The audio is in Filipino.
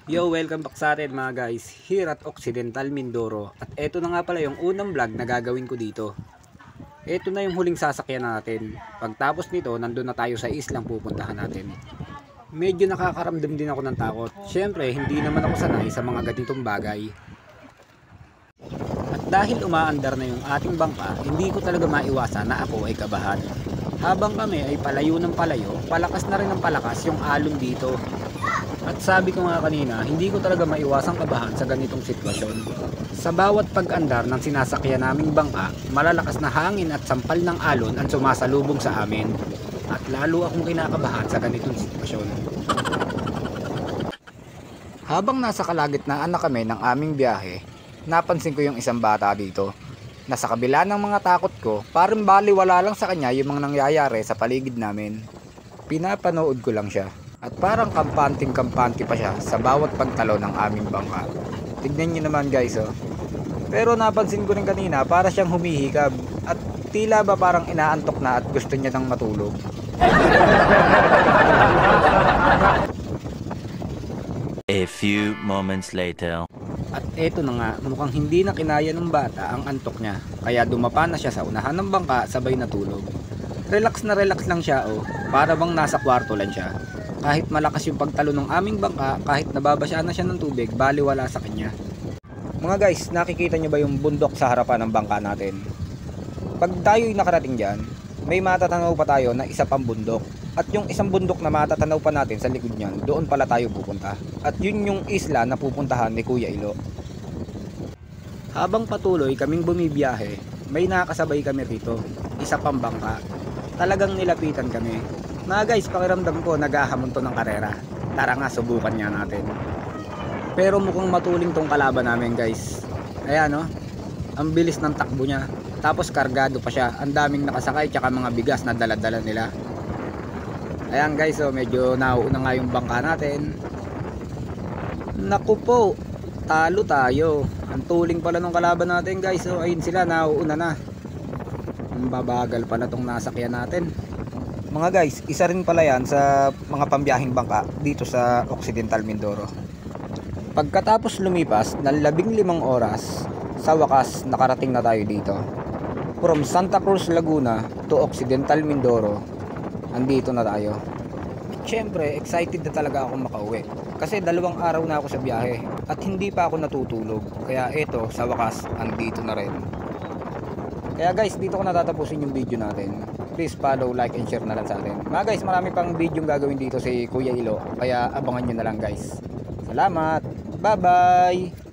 Yo, welcome back sa atin mga guys, here at Occidental Mindoro. At eto na nga pala yung unang vlog na gagawin ko dito. Eto na yung huling sasakyan natin. Pagtapos nito, nandun na tayo sa islang pupuntahan natin. Medyo nakakaramdam din ako ng takot. Syempre, hindi naman ako sanay sa mga ganitong bagay. At dahil umaandar na yung ating bangka, hindi ko talaga maiwasan na ako ay kabahan. Habang kami ay palayo ng palayo, palakas na rin ng palakas yung alon dito. At sabi ko nga kanina, hindi ko talaga maiwasang kabahan sa ganitong sitwasyon. Sa bawat pag-andar ng sinasakyan naming bangka, malalakas na hangin at sampal ng alon ang sumasalubong sa amin. At lalo akong kinakabahan sa ganitong sitwasyon. Habang nasa kalagitnaan na kami ng aming biyahe, napansin ko yung isang bata dito. Nasa kabila ng mga takot ko, parang baliwala lang sa kanya yung mga nangyayari sa paligid namin. Pinapanood ko lang siya. At parang kampanting-kampante pa siya sa bawat pagtalo ng aming bangka. Tignan nyo naman guys oh. Pero napansin ko rin kanina para siyang humihikab. At tila ba parang inaantok na at gusto niya nang matulog. A few moments later. At eto na nga, mukhang hindi na kinaya ng bata ang antok niya. Kaya dumapa na siya sa unahan ng bangka sabay natulog. Relax na relax lang siya oh. Para bang nasa kwarto lang siya. Kahit malakas yung pagtalo ng aming bangka, kahit nababasaan na siya ng tubig, baliwala sa kanya. Mga guys, nakikita nyo ba yung bundok sa harapan ng bangka natin? Pag tayo'y nakarating dyan, may matatanaw pa tayo na isa pang bundok. At yung isang bundok na matatanaw pa natin sa likod nyan, doon pala tayo pupunta. At yun yung isla na pupuntahan ni Kuya Ilo. Habang patuloy kaming bumibiyahe, may nakasabay kami rito, isa pang bangka. Talagang nilapitan kami. Mga guys, pakiramdam ko naghahamon to ng karera. Tara nga, subukan nga natin. Pero mukhang matuling tong kalaban namin guys. Ayan no, ang bilis ng takbo niya. Tapos kargado pa siya. Ang daming nakasakay tsaka mga bigas na dala-dala nila. Ayan guys, oh, medyo nauuna nga yung bangka natin. Naku po, talo tayo. Ang tuling pala ng kalaban natin guys. Oh, ayun sila, nauuna na. Ang babagal pala tong nasakyan natin. Mga guys, isa rin pala yan sa mga pambiyahing bangka dito sa Occidental Mindoro. Pagkatapos lumipas ng 15 oras, sa wakas nakarating na tayo dito. From Santa Cruz, Laguna to Occidental Mindoro, andito na tayo. Siyempre, excited na talaga akong makauwi. Kasi 2 araw na ako sa biyahe at hindi pa ako natutulog. Kaya eto, sa wakas, andito na rin. Kaya guys, dito ko natatapusin yung video natin. Please follow, like, and share na lang sa atin. Mga guys, marami pang video gagawin dito si Kuya Ilo. Kaya abangan nyo na lang guys. Salamat! Bye-bye!